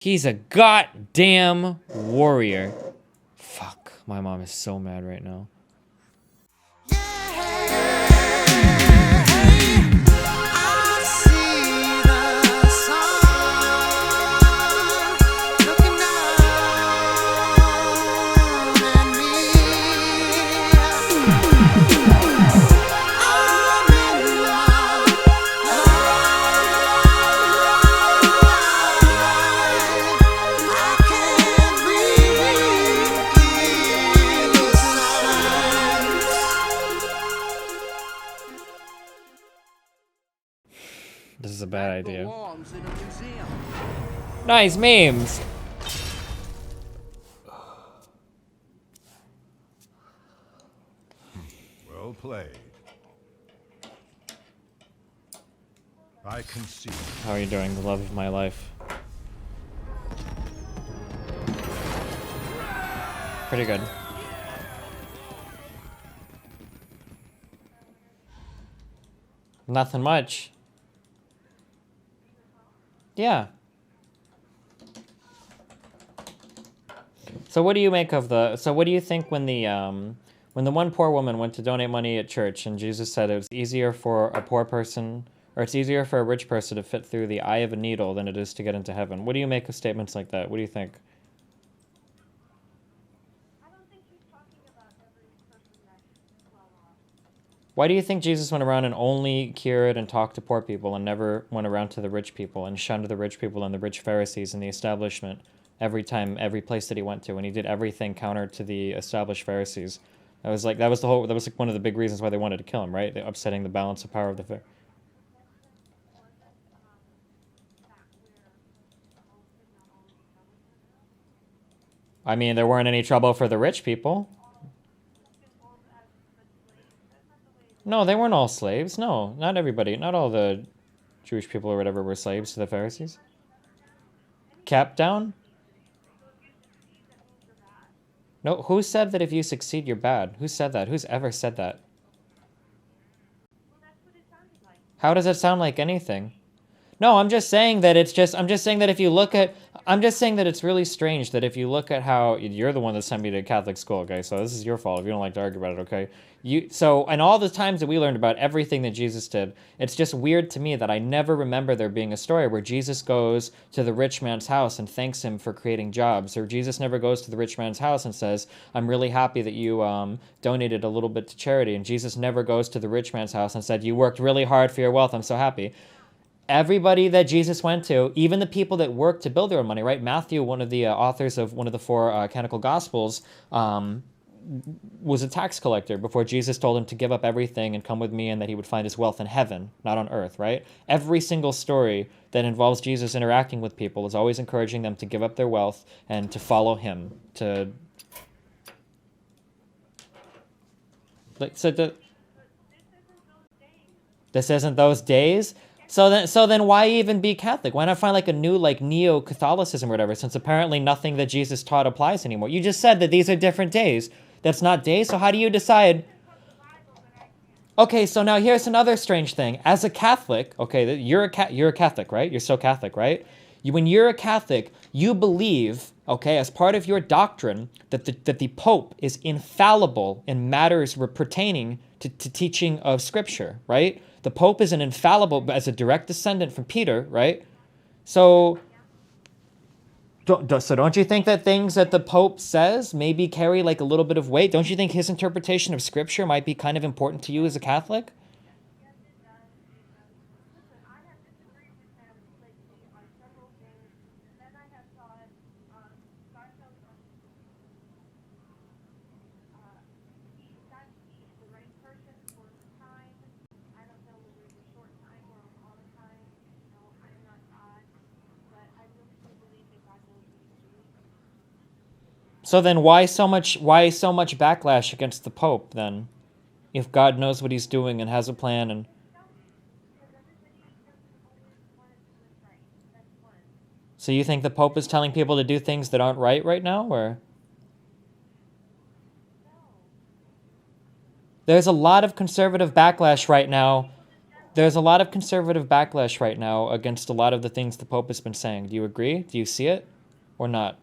He's a goddamn warrior. Fuck, my mom is so mad right now. This is a bad idea. Nice memes! Well played. I concede. How are you doing? The love of my life. Pretty good. Nothing much. Yeah. So what do you make of the... So what do you think when the one poor woman went to donate money at church and Jesus said it was easier for a poor person, or it's easier for a rich person to fit through the eye of a needle than it is to get into heaven? What do you make of statements like that? What do you think? Why do you think Jesus went around and only cured and talked to poor people and never went around to the rich people and shunned the rich people and the rich Pharisees and the establishment every time, every place that he went to, and he did everything counter to the established Pharisees? That was like one of the big reasons why they wanted to kill him, right? They're upsetting the balance of power of the Pharisees. I mean, there weren't any trouble for the rich people. No, they weren't all slaves. No, not everybody. Not all the Jewish people or whatever were slaves to the Pharisees. Kept down? No, who said that if you succeed, you're bad? Who said that? Who's ever said that? How does it sound like anything? No, I'm just saying that if you look at... I'm just saying that it's really strange that if you look at how... You're the one that sent me to Catholic school, okay? So this is your fault if you don't like to argue about it, okay? And all the times that we learned about everything that Jesus did, it's just weird to me that I never remember there being a story where Jesus goes to the rich man's house and thanks him for creating jobs. Or Jesus never goes to the rich man's house and says, I'm really happy that you donated a little bit to charity. And Jesus never goes to the rich man's house and said, you worked really hard for your wealth, I'm so happy. Everybody that Jesus went to, even the people that worked to build their own money, right? Matthew, one of the authors of one of the four canonical gospels, was a tax collector before Jesus told him to give up everything and come with me, and that he would find his wealth in heaven, not on earth, right? Every single story that involves Jesus interacting with people is always encouraging them to give up their wealth and to follow him. This isn't those days. So then why even be Catholic? Why not find like a new like neo-Catholicism or whatever, since apparently nothing that Jesus taught applies anymore? You just said that these are different days. That's not days, so how do you decide? Okay, so now here's another strange thing. As a Catholic, okay, you're a Catholic, right? You're so Catholic, right? When you're a Catholic, you believe, okay, as part of your doctrine, that the Pope is infallible in matters pertaining to teaching of Scripture, right? The Pope is an infallible, as a direct descendant from Peter, right? So don't you think that things that the Pope says maybe carry like a little bit of weight? Don't you think his interpretation of Scripture might be kind of important to you as a Catholic? So then why so much backlash against the Pope then? If God knows what he's doing and has a plan and... So you think the Pope is telling people to do things that aren't right now, or? There's a lot of conservative backlash right now. there's a lot of conservative backlash right now against a lot of the things the Pope has been saying. Do you agree? Do you see it or not?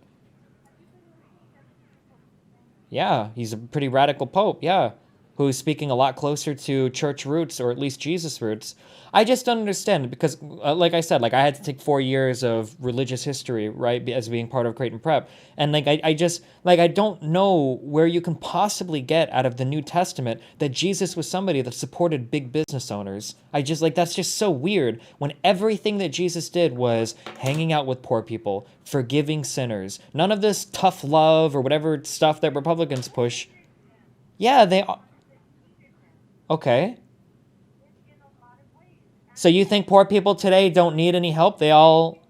Yeah, he's a pretty radical Pope, yeah, who's speaking a lot closer to church roots, or at least Jesus roots. I just don't understand because, like I said, like I had to take 4 years of religious history, right, as being part of Creighton Prep, and like I just like I don't know where you can possibly get out of the New Testament that Jesus was somebody that supported big business owners. I just like that's just so weird when everything that Jesus did was hanging out with poor people, forgiving sinners, none of this tough love or whatever stuff that Republicans push. Yeah, they are. Okay. So you think poor people today don't need any help? They all.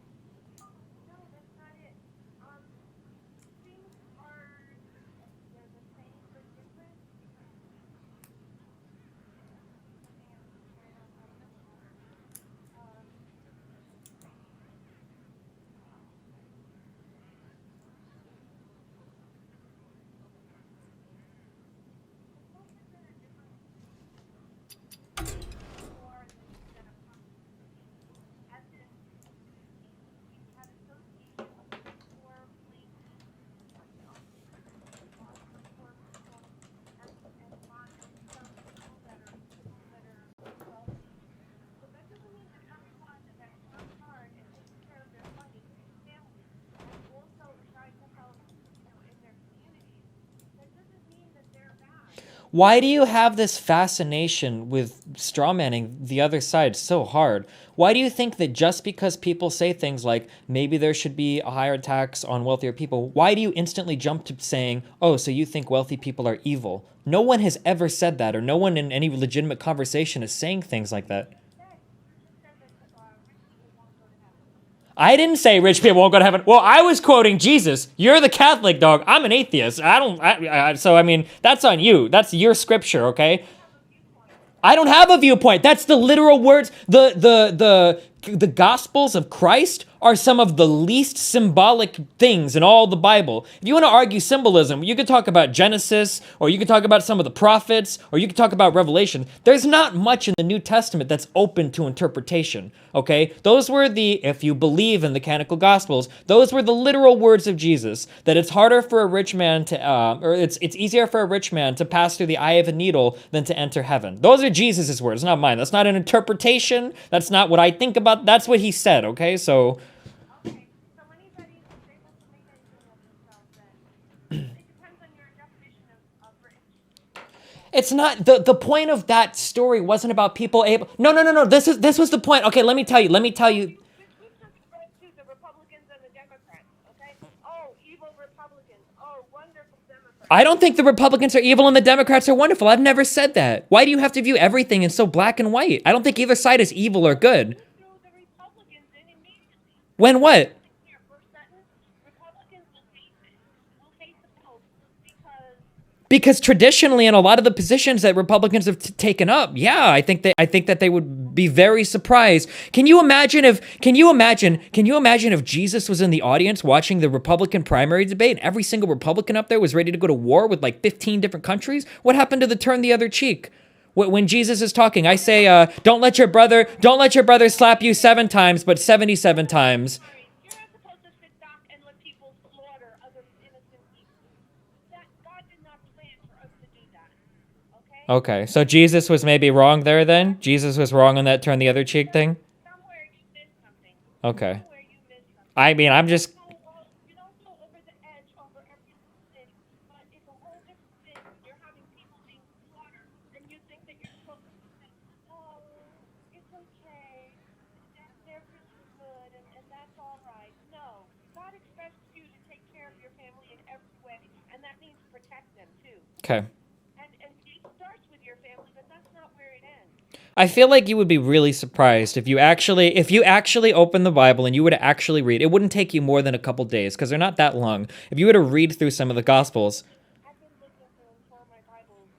Why do you have this fascination with strawmanning the other side so hard? Why do you think that just because people say things like maybe there should be a higher tax on wealthier people, why do you instantly jump to saying, oh, so you think wealthy people are evil? No one has ever said that, or no one in any legitimate conversation is saying things like that. I didn't say rich people won't go to heaven. Well, I was quoting Jesus. You're the Catholic dog. I'm an atheist. I don't. So I mean, that's on you. That's your scripture, okay? I don't have a viewpoint. That's the literal words. The Gospels of Christ are some of the least symbolic things in all the Bible. If you want to argue symbolism, you could talk about Genesis, or you could talk about some of the prophets, or you could talk about Revelation. There's not much in the New Testament that's open to interpretation, okay? Those were if you believe in the canonical Gospels, those were the literal words of Jesus, that it's harder for a rich man to, or it's easier for a rich man to pass through the eye of a needle than to enter heaven. Those are Jesus's words, not mine. That's not an interpretation. That's not what I think about. That's what he said, okay? So it's not the point of that story wasn't about people able. No. This was the point. Okay, let me tell you. I don't think the Republicans are evil and the Democrats are wonderful. I've never said that. Why do you have to view everything in so black and white? I don't think either side is evil or good. When what? Because traditionally, in a lot of the positions that Republicans have taken up, yeah, I think that they would be very surprised. Can you imagine if Jesus was in the audience watching the Republican primary debate, and every single Republican up there was ready to go to war with like 15 different countries? What happened to the turn the other cheek? When Jesus is talking, I say, don't let your brother slap you 7 times, but 77 times. Okay, so Jesus was maybe wrong there then? Jesus was wrong on that turn the other cheek thing? Okay. I mean, I'm just... Okay. I feel like you would be really surprised if you actually open the Bible and you were to actually read. It wouldn't take you more than a couple days because they're not that long. If you were to read through some of the Gospels,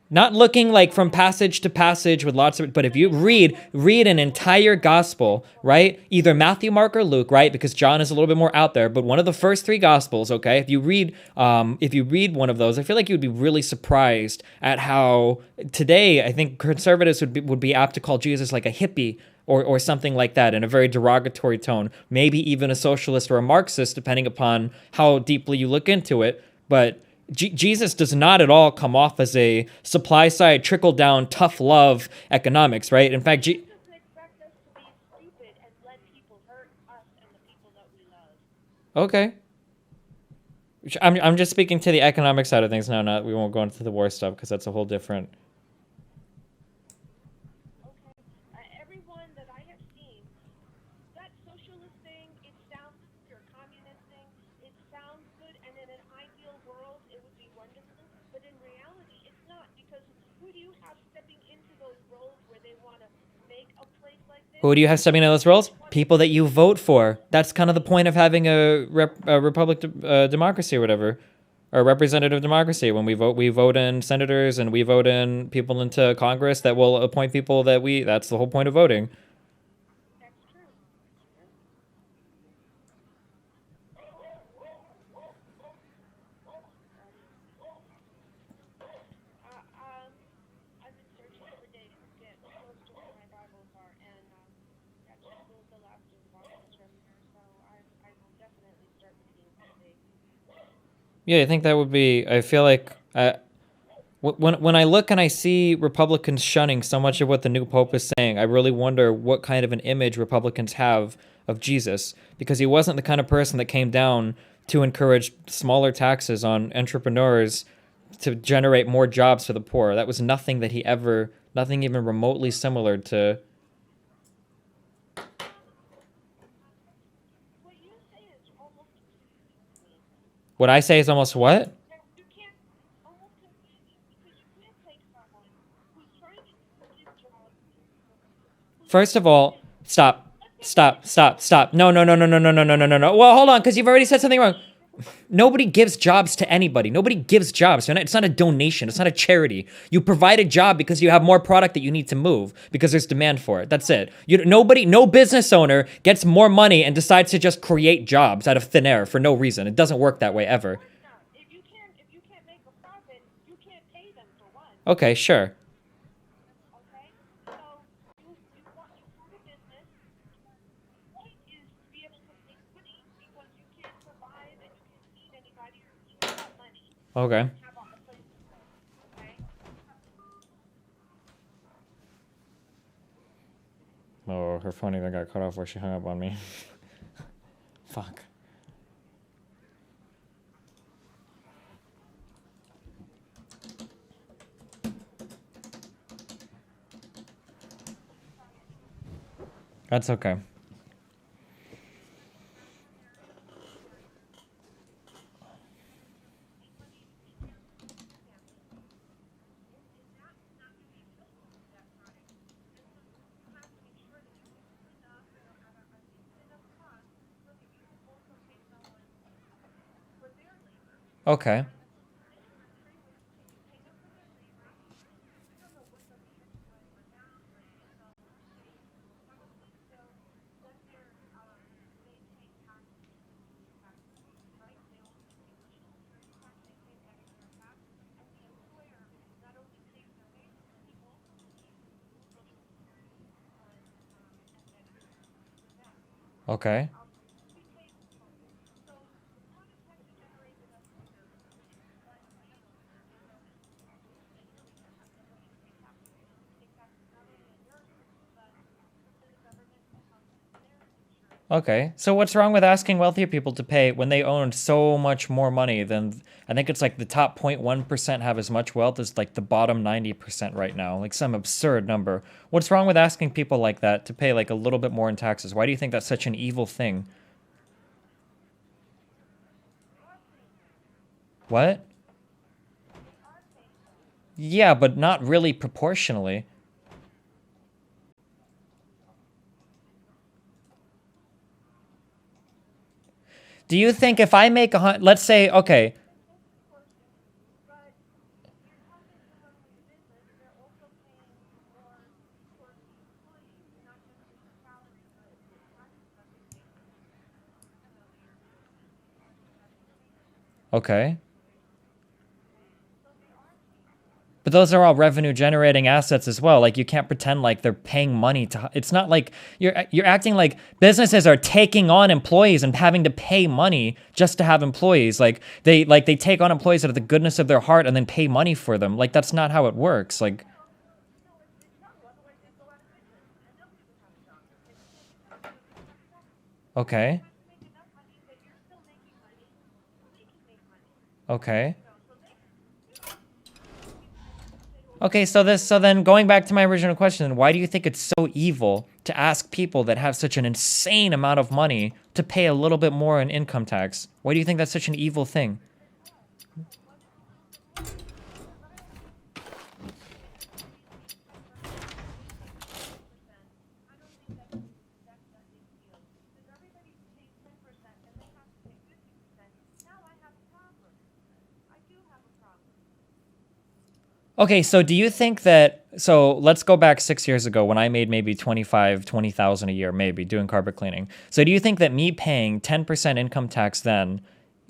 Not looking like from passage to passage with lots of, but if you read an entire gospel, right? Either Matthew, Mark, or Luke, right? Because John is a little bit more out there, but one of the first three gospels, okay? If you read one of those, I feel like you'd be really surprised at how today I think conservatives would be apt to call Jesus like a hippie or something like that in a very derogatory tone, maybe even a socialist or a Marxist, depending upon how deeply you look into it. But Jesus does not at all come off as a supply side, trickle down, tough love economics, right? In fact, okay. I'm just speaking to the economic side of things now. Not we won't go into the war stuff because that's a whole different. Who do you have stepping into those roles? People that you vote for. That's kind of the point of having a republic democracy or whatever, or representative democracy. When we vote in senators and we vote in people into Congress that will appoint people that we. That's the whole point of voting. Yeah, I think that would be. I feel like when I look and I see Republicans shunning so much of what the new pope is saying, I really wonder what kind of an image Republicans have of Jesus, because he wasn't the kind of person that came down to encourage smaller taxes on entrepreneurs to generate more jobs for the poor. That was nothing that he ever, nothing even remotely similar to. What I say is almost what? First of all, stop, stop, stop, stop. No, no, no, no, no, no, no, no, no, no, no. Well, hold on, because you've already said something wrong. Nobody gives jobs to anybody. Nobody gives jobs. It's not a donation. It's not a charity. You provide a job because you have more product that you need to move because there's demand for it. That's it. No business owner gets more money and decides to just create jobs out of thin air for no reason. It doesn't work that way ever. Okay, sure. Okay. Oh, her phone even got cut off where she hung up on me. Fuck. That's okay. Okay. Okay. Okay. So what's wrong with asking wealthier people to pay when they own so much more money than I think it's like the top 0.1% have as much wealth as like the bottom 90% right now, like some absurd number. What's wrong with asking people like that to pay like a little bit more in taxes? Why do you think that's such an evil thing? What? Yeah, but not really proportionally. Do you think if I make let's say, okay, Okay. But those are all revenue generating assets as well. Like you can't pretend like they're paying money to, it's not like you're acting like businesses are taking on employees and having to pay money just to have employees. Like they take on employees out of the goodness of their heart and then pay money for them. Like that's not how it works. Like okay. Okay. Okay, so then going back to my original question, why do you think it's so evil to ask people that have such an insane amount of money to pay a little bit more in income tax? Why do you think that's such an evil thing? Okay, so do you think that, so let's go back 6 years ago when I made maybe 20,000 a year, maybe doing carpet cleaning. So do you think that me paying 10% income tax then,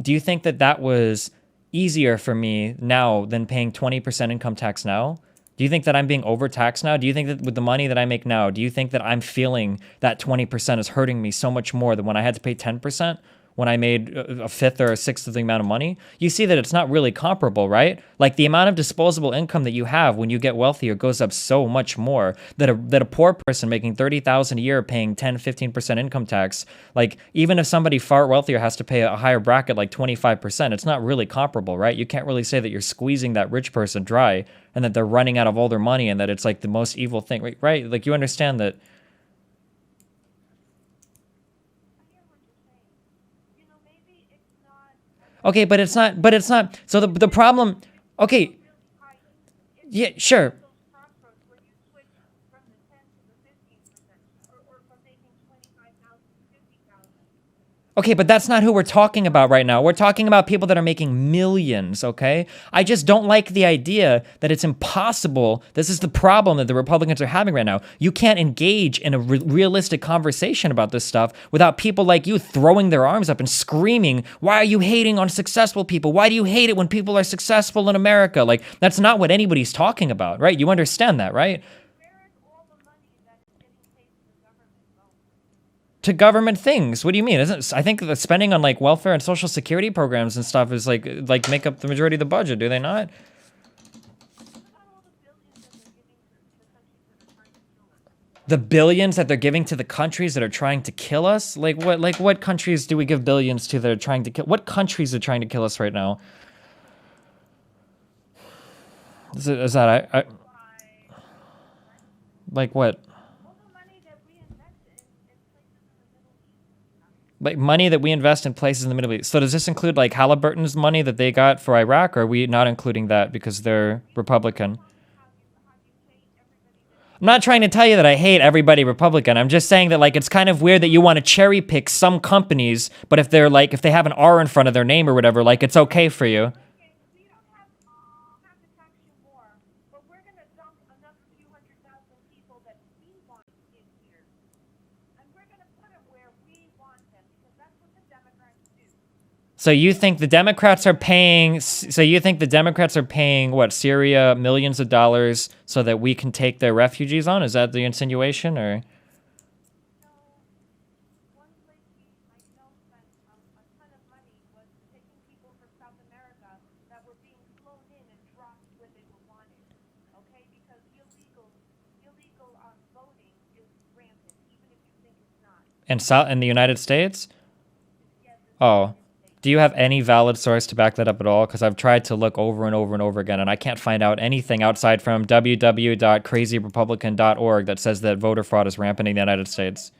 do you think that that was easier for me now than paying 20% income tax now? Do you think that I'm being overtaxed now? Do you think that with the money that I make now, do you think that I'm feeling that 20% is hurting me so much more than when I had to pay 10%? When I made a fifth or a sixth of the amount of money, you see that it's not really comparable, right? Like the amount of disposable income that you have when you get wealthier goes up so much more that a poor person making 30,000 a year paying 10, 15% income tax, like even if somebody far wealthier has to pay a higher bracket like 25%, it's not really comparable, right? You can't really say that you're squeezing that rich person dry and that they're running out of all their money and that it's like the most evil thing, right? Like you understand that. Okay, but it's not. But it's not. So the problem. Okay. Yeah. Sure. Okay, but that's not who we're talking about right now. We're talking about people that are making millions, okay? I just don't like the idea that it's impossible. This is the problem that the Republicans are having right now. You can't engage in a realistic conversation about this stuff without people like you throwing their arms up and screaming, why are you hating on successful people? Why do you hate it when people are successful in America? Like, that's not what anybody's talking about, right? You understand that, right? To government things. What do you mean? Isn't I think the spending on like welfare and social security programs and stuff is like make up the majority of the budget, do they not? The billions that they're giving to the countries that are trying to kill us? Like what countries do we give billions to that are trying to kill? What countries are trying to kill us right now? Is that I like what? Like money that we invest in places in the Middle East. So does this include like Halliburton's money that they got for Iraq, or are we not including that because they're Republican? I'm not trying to tell you that I hate everybody Republican. I'm just saying that like it's kind of weird that you want to cherry pick some companies, but if they're like if they have an R in front of their name or whatever, like it's okay for you. So you think the Democrats are paying? So you think the Democrats are paying what Syria millions of dollars so that we can take their refugees on? Is that the insinuation, or? In the United States? Oh. Do you have any valid source to back that up at all? Because I've tried to look over and over and over again, and I can't find out anything outside from www.crazyrepublican.org that says that voter fraud is rampant in the United States.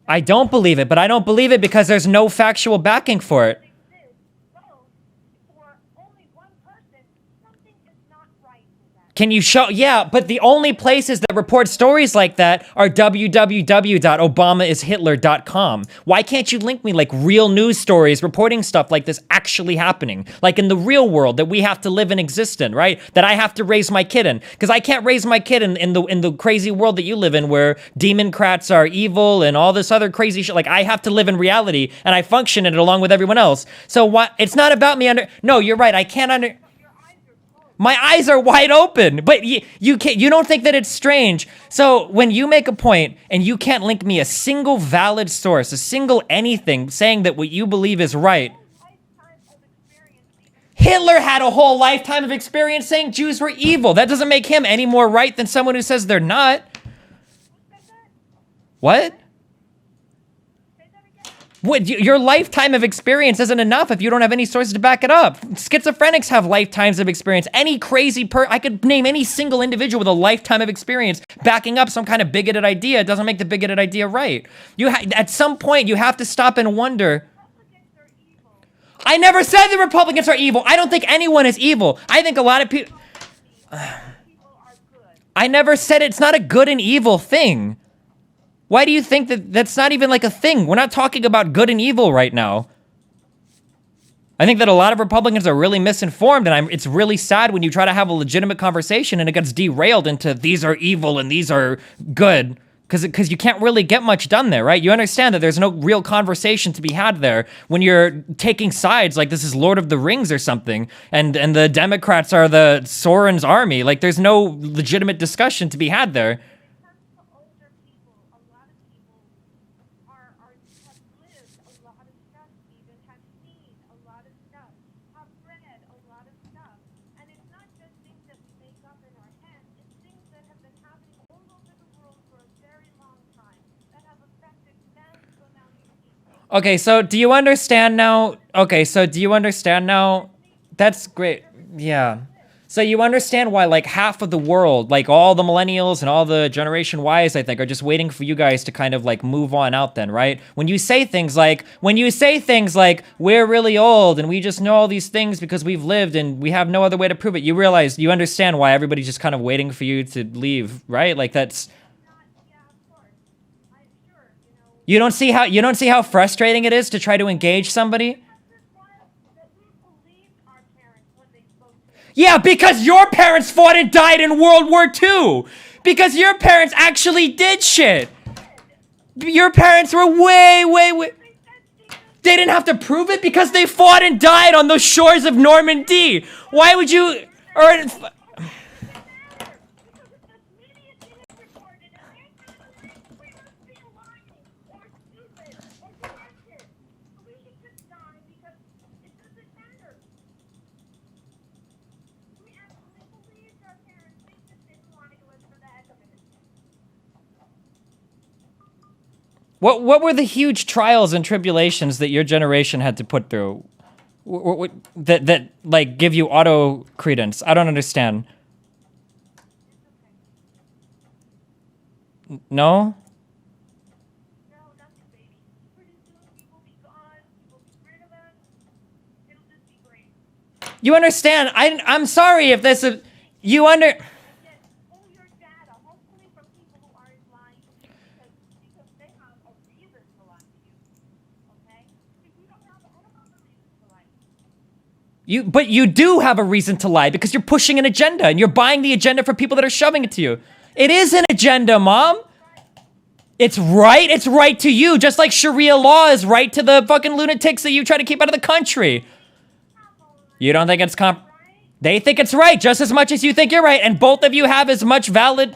I don't believe it, but I don't believe it because there's no factual backing for it. Can you show? Yeah, but the only places that report stories like that are www.obamasHitler.com. Why can't you link me like real news stories reporting stuff like this actually happening? Like in the real world that we have to live and exist in, right? That I have to raise my kid in. Because I can't raise my kid in the crazy world that you live in where democrats are evil and all this other crazy shit. Like I have to live in reality and I function in it along with everyone else. So what? It's not about me no, you're right. I can't My eyes are wide open, but you can't. You don't think that it's strange. So when you make a point and you can't link me a single valid source, a single anything saying that what you believe is right. Hitler had a whole lifetime of experience saying Jews were evil. That doesn't make him any more right than someone who says they're not. What? What, your lifetime of experience isn't enough if you don't have any sources to back it up. Schizophrenics have lifetimes of experience. Any crazy I could name any single individual with a lifetime of experience backing up some kind of bigoted idea. It doesn't make the bigoted idea right. At some point, you have to stop and wonder. I never said the Republicans are evil. I don't think anyone is evil. I think a lot of people. I never said it's not a good and evil thing. Why do you think that that's not even like a thing? We're not talking about good and evil right now. I think that a lot of Republicans are really misinformed, and it's really sad when you try to have a legitimate conversation and it gets derailed into these are evil and these are good, because you can't really get much done there, right? You understand that there's no real conversation to be had there when you're taking sides like this is Lord of the Rings or something, and the Democrats are the Sauron's army. Like there's no legitimate discussion to be had there. Okay, so do you understand now? Okay, so do you understand now? That's great. Yeah. So you understand why like half of the world, like all the millennials and all the Generation Ys, I think, are just waiting for you guys to kind of like move on out then, right? When you say things like, we're really old and we just know all these things because we've lived and we have no other way to prove it, you realize, you understand why everybody's just kind of waiting for you to leave, right? Like that's... You don't see how frustrating it is to try to engage somebody? Yeah, because your parents fought and died in World War II. Because your parents actually did shit. Your parents were way... They didn't have to prove it because they fought and died on the shores of Normandy. Why would you... What were the huge trials and tribulations that your generation had to put through? That like give you auto credence? I don't understand. No? You understand? I'm sorry if this is... You under... But you do have a reason to lie because you're pushing an agenda and you're buying the agenda for people that are shoving it to you. It is an agenda, Mom. It's right to you, just like Sharia law is right to the fucking lunatics that you try to keep out of the country. You don't think it's They think it's right just as much as you think you're right, and both of you have as much valid...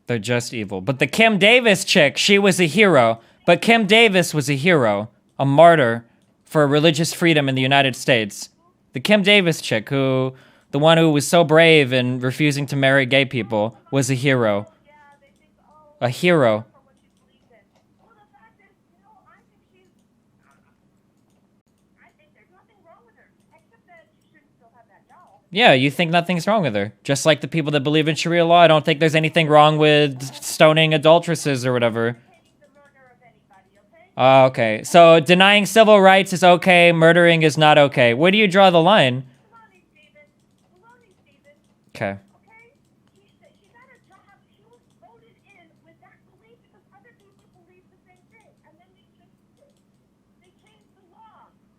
They're just evil. But the Kim Davis chick, she was a hero. But Kim Davis was a hero, a martyr for religious freedom in the United States. The Kim Davis chick, the one who was so brave in refusing to marry gay people, was a hero. A hero. Yeah, you think nothing's wrong with her. Just like the people that believe in Sharia law, I don't think there's anything wrong with stoning adulteresses or whatever. Oh, okay. So denying civil rights is okay, murdering is not okay. Where do you draw the line? Okay.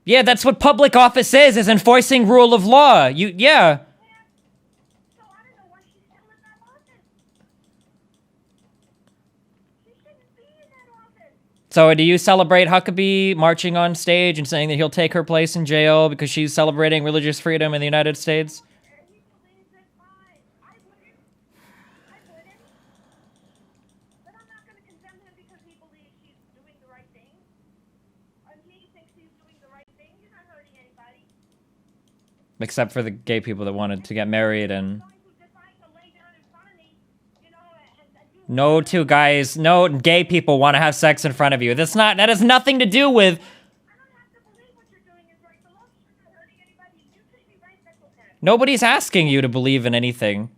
Yeah, that's what public office is enforcing rule of law. Yeah. So do you celebrate Huckabee marching on stage and saying that he'll take her place in jail because she's celebrating religious freedom in the United States? Except for the gay people that wanted to get married and... No two guys, no gay people want to have sex in front of you. That has nothing to do with... Nobody's asking you to believe in anything.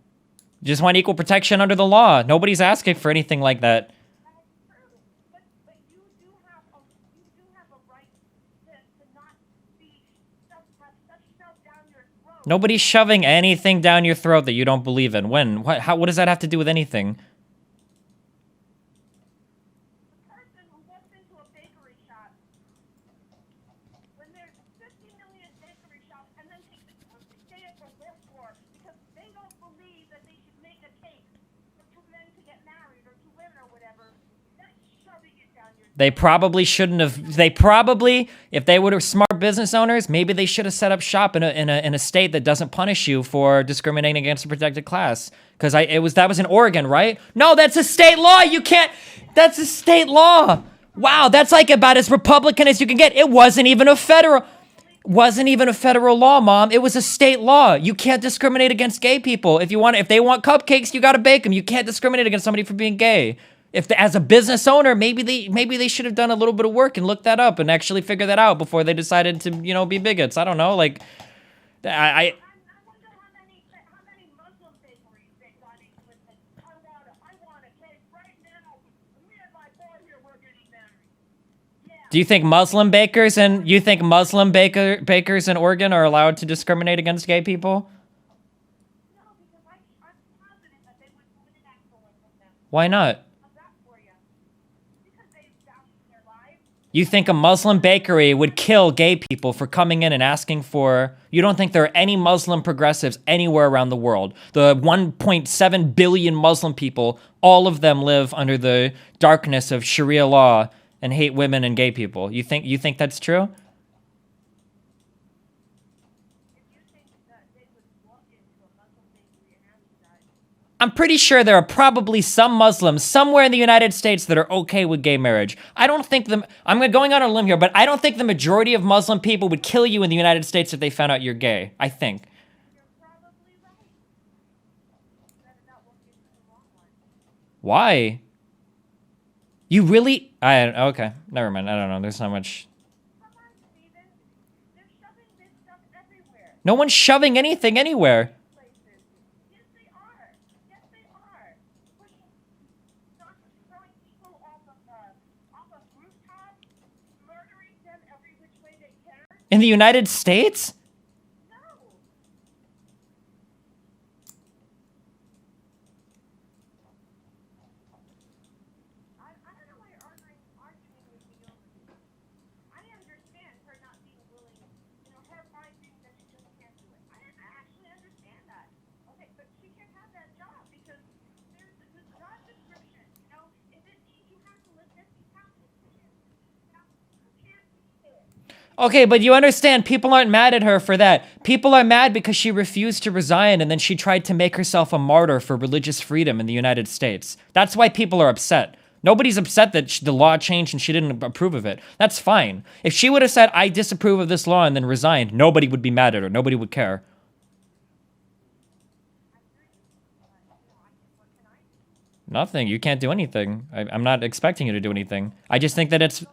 You just want equal protection under the law. Nobody's asking for anything like that. Nobody's shoving anything down your throat that you don't believe in. When? What does that have to do with anything? They probably shouldn't have. If they were smart business owners, maybe they should have set up shop in a state that doesn't punish you for discriminating against a protected class. Because that was in Oregon, right? No, that's a state law. You can't. That's a state law. Wow, that's like about as Republican as you can get. It wasn't even a federal law, Mom. It was a state law. You can't discriminate against gay people. If they want cupcakes, you got to bake them. You can't discriminate against somebody for being gay. As a business owner, maybe they should have done a little bit of work and looked that up and actually figure that out before they decided to, be bigots. I don't know, like, I wonder how many Muslim bakeries they got into it. I want a cake right now. Me and my boy here, we're getting married. Yeah. Do you think Muslim bakers in Oregon are allowed to discriminate against gay people? No, because I'm positive that they would win that with them. Why not? You think a Muslim bakery would kill gay people for coming in and asking for... You don't think there are any Muslim progressives anywhere around the world? The 1.7 billion Muslim people, all of them live under the darkness of Sharia law and hate women and gay people. You think that's true? I'm pretty sure there are probably some Muslims somewhere in the United States that are okay with gay marriage. I'm going on a limb here, but I don't think the majority of Muslim people would kill you in the United States if they found out you're gay. I think. You're probably right. Why? You really? Okay, never mind. I don't know. There's not much. Come on, Steven. They're shoving this stuff everywhere. No one's shoving anything anywhere. In the United States? No. I don't know why you're arguing with me over this. I understand her not being willing, her finding that she just can't do it. I actually understand that. Okay, but she can't have that job because there's the job description, if it means you have to lift 50 pounds, okay, but you understand, people aren't mad at her for that. People are mad because she refused to resign and then she tried to make herself a martyr for religious freedom in the United States. That's why people are upset. Nobody's upset that the law changed and she didn't approve of it. That's fine. If she would have said, I disapprove of this law and then resigned, nobody would be mad at her. Nobody would care. Nothing. You can't do anything. I'm not expecting you to do anything. I just think that it's...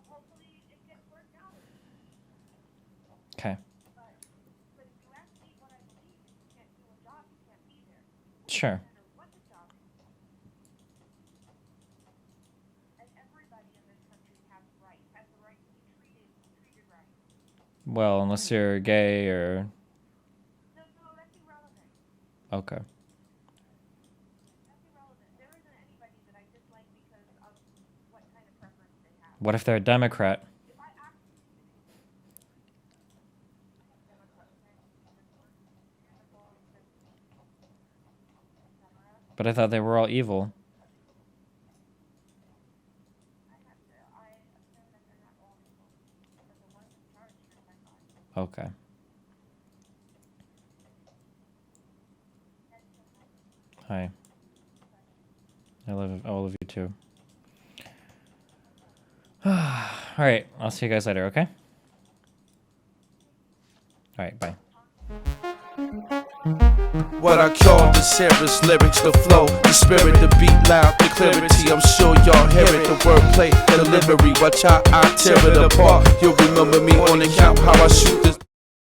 Hopefully Sure. Well, unless you're gay or... Okay. What if they're a Democrat? But I thought they were all evil. Okay. Hi. I love all of you too. Alright, I'll see you guys later, okay? Alright, bye. What I call the serious lyrics, the flow, the spirit, the beat loud, the clarity. I'm sure y'all hear it, the wordplay, the delivery. Watch how I tear it apart. You'll remember me on account how I shoot this.